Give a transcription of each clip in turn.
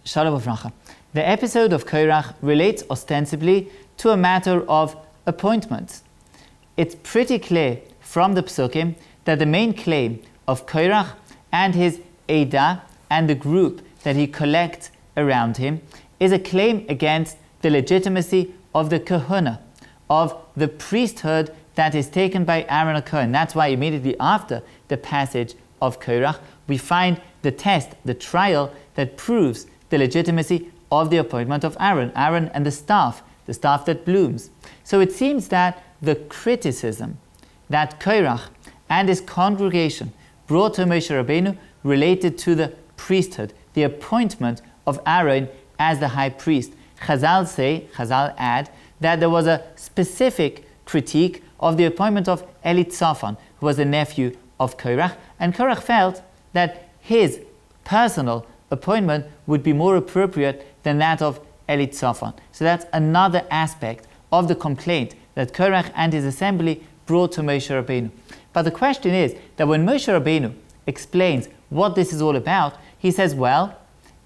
Shalom Uvracha. The episode of Korach relates ostensibly to a matter of appointments. It's pretty clear from the Psukim that the main claim of Korach and his Eidah and the group that he collects around him is a claim against the legitimacy of the Kahuna, of the priesthood that is taken by Aaron a Kohen. That's why immediately after the passage of Korach, we find the test, the trial that proves the legitimacy of the appointment of Aaron and the staff that blooms. So it seems that the criticism that Korach and his congregation brought to Moshe Rabbeinu related to the priesthood, the appointment of Aaron as the high priest. Chazal add that there was a specific critique of the appointment of Elitzaphan, who was the nephew of Korach, and Korach felt that his personal appointment would be more appropriate than that of Elitzaphan. So that's another aspect of the complaint that Korach and his assembly brought to Moshe Rabbeinu. But the question is that when Moshe Rabbeinu explains what this is all about, he says, well,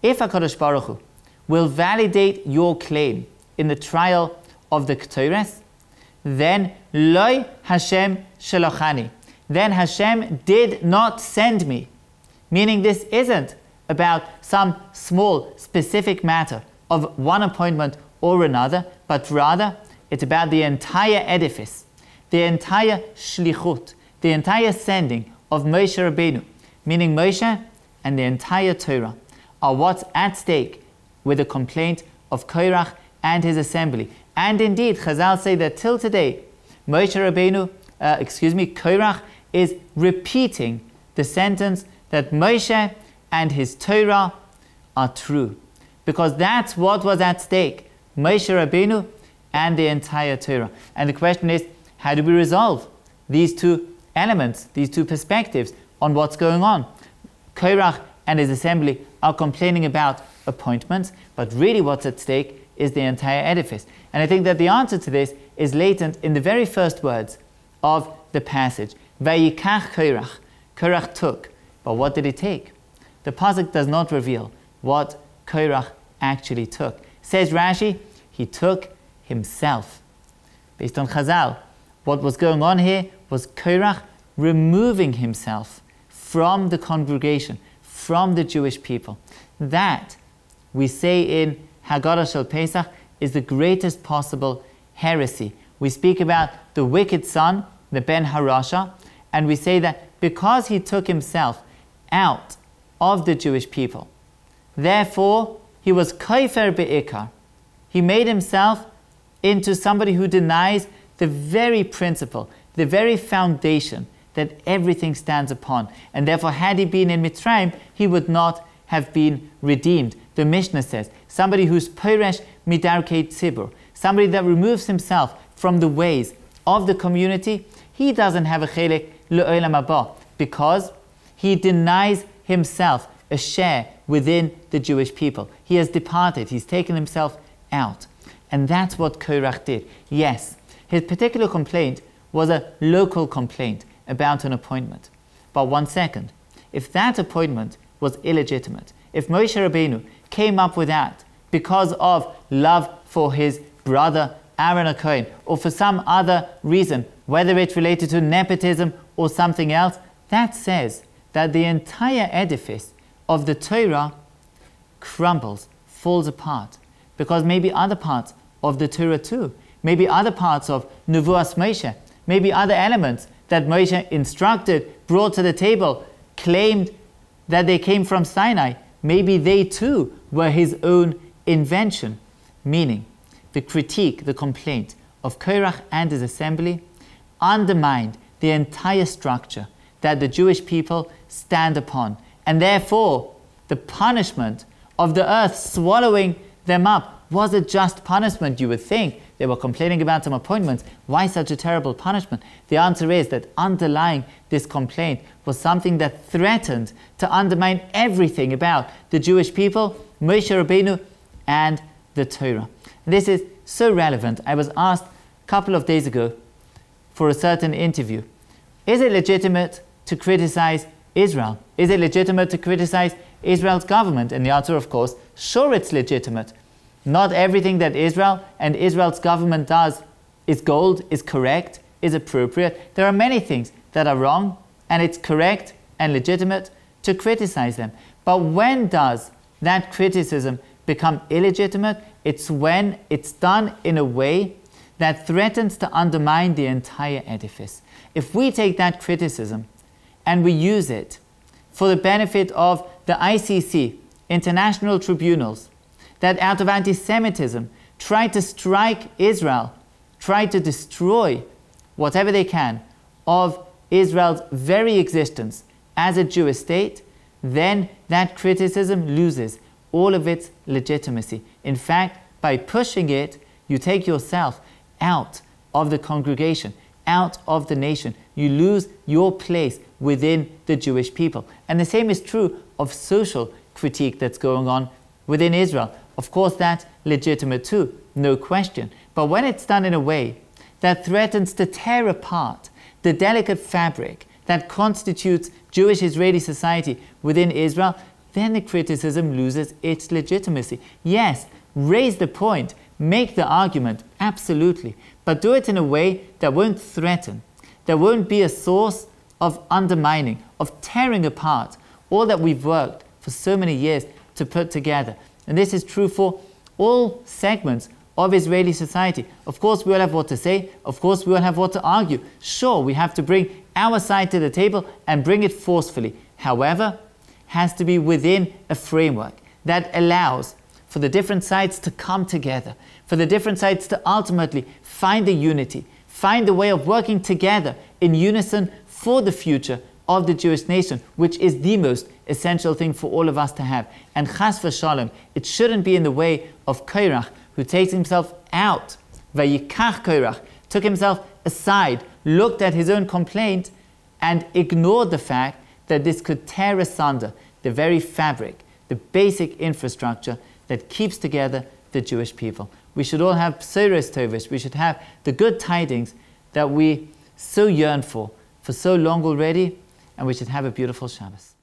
if HaKadosh Baruch Hu will validate your claim in the trial of the Ketores, then Loi Hashem Shalachani, then Hashem did not send me. Meaning this isn't about some small specific matter of one appointment or another, but rather it's about the entire edifice, the entire shlichut, the entire sending of Moshe Rabbeinu, meaning Moshe and the entire Torah are what's at stake with the complaint of Korach and his assembly. And indeed, Chazal say that till today, Korach is repeating the sentence that Moshe and his Torah are true. Because that's what was at stake, Moshe Rabbeinu and the entire Torah. And the question is, how do we resolve these two elements, these two perspectives on what's going on? Korach and his assembly are complaining about appointments, but really what's at stake is the entire edifice. And I think that the answer to this is latent in the very first words of the passage. Vayikach Korach. Korach took. But what did he take? The pasuk does not reveal what Korach actually took. Says Rashi, he took himself. Based on Chazal, what was going on here was Korach removing himself from the congregation, from the Jewish people. That, we say in Haggadah Shel Pesach, is the greatest possible heresy. We speak about the wicked son, the Ben Harasha, and we say that because he took himself out of the Jewish people, therefore he was kaifer be'ikar. He made himself into somebody who denies the very principle, the very foundation that everything stands upon. And therefore, had he been in Mitzrayim, he would not have been redeemed. The Mishnah says, somebody who's poresh midarkei tzibur, somebody that removes himself from the ways of the community, he doesn't have a chelek le'olam haba, because he denies himself a share within the Jewish people. He has departed, he's taken himself out. And that's what Korach did. Yes, his particular complaint was a local complaint about an appointment. But one second, if that appointment was illegitimate, if Moshe Rabbeinu came up with that because of love for his brother Aaron a Kohen, or for some other reason, whether it related to nepotism or something else, that says that the entire edifice of the Torah crumbles, falls apart. Because maybe other parts of the Torah too, maybe other parts of Nevuas Moshe, maybe other elements that Moshe instructed, brought to the table, claimed that they came from Sinai, maybe they too were his own invention. Meaning, the critique, the complaint of Korach and his assembly undermined the entire structure that the Jewish people stand upon. And therefore, the punishment of the earth swallowing them up was a just punishment, you would think. They were complaining about some appointments. Why such a terrible punishment? The answer is that underlying this complaint was something that threatened to undermine everything about the Jewish people, Moshe Rabbeinu, and the Torah. This is so relevant. I was asked a couple of days ago for a certain interview. Is it legitimate to criticize Israel? Is it legitimate to criticize Israel's government? And the answer, of course, sure, it's legitimate. Not everything that Israel and Israel's government does is gold, is correct, is appropriate. There are many things that are wrong, and it's correct and legitimate to criticize them. But when does that criticism become illegitimate? It's when it's done in a way that threatens to undermine the entire edifice. If we take that criticism and we use it for the benefit of the ICC, international tribunals, that out of anti-Semitism try to strike Israel, try to destroy whatever they can of Israel's very existence as a Jewish state, then that criticism loses all of its legitimacy. In fact, by pushing it, you take yourself out of the congregation, out of the nation. You lose your place within the Jewish people. And the same is true of social critique that's going on within Israel. Of course, that's legitimate too, no question. But when it's done in a way that threatens to tear apart the delicate fabric that constitutes Jewish Israeli society within Israel, then the criticism loses its legitimacy. Yes, raise the point, make the argument, absolutely, but do it in a way that won't threaten, that won't be a source of undermining, of tearing apart all that we've worked for so many years to put together. And this is true for all segments of Israeli society. Of course, we all have what to say. Of course, we all have what to argue. Sure, we have to bring our side to the table and bring it forcefully. However, has to be within a framework that allows for the different sides to come together, for the different sides to ultimately find a unity, find a way of working together in unison for the future of the Jewish nation, which is the most essential thing for all of us to have. And chas v'shalom, it shouldn't be in the way of Korach, who takes himself out. Vayikach Korach, took himself aside, looked at his own complaint, and ignored the fact that this could tear asunder the very fabric, the basic infrastructure that keeps together the Jewish people. We should all have b'soros tovos. We should have the good tidings that we so yearn for so long already, and we should have a beautiful Shabbos.